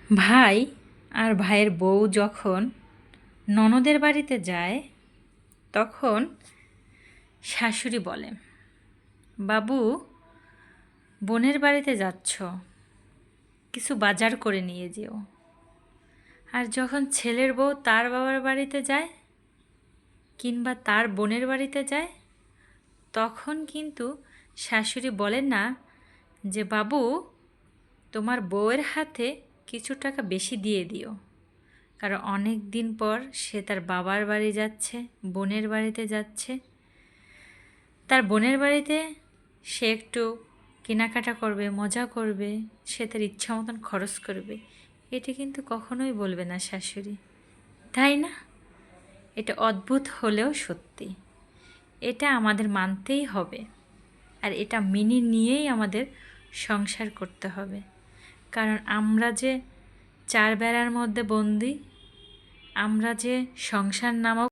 ভাই আর ভাইয়ের বউ যখন ননদের বাড়িতে যায় তখন শাশুড়ি বলে, বাবু, বোনের বাড়িতে যাচ্ছ, কিছু বাজার করে নিয়ে যেও। আর যখন ছেলের বউ তার বাবার বাড়িতে যায় কিংবা তার বোনের বাড়িতে যায়, তখন কিন্তু শাশুড়ি বলেন না যে, বাবু, তোমার বউয়ের হাতে কিছু টাকা বেশি দিয়ে দিও, কারণ অনেক দিন পর সে তার বাবার বাড়ি যাচ্ছে, বোনের বাড়িতে যাচ্ছে। তার বোনের বাড়িতে সে একটু কেনাকাটা করবে, মজা করবে, সে তার ইচ্ছা মতন খরচ করবে। এটি কিন্তু কখনোই বলবে না শাশুড়ি, তাই না? এটা অদ্ভুত হলেও সত্যি, এটা আমাদের মানতেই হবে, আর এটা মেনে নিয়েই আমাদের সংসার করতে হবে। কারণ আমরা যে চার বেড়ার মধ্যে বন্দি, আমরা যে সংসার নামক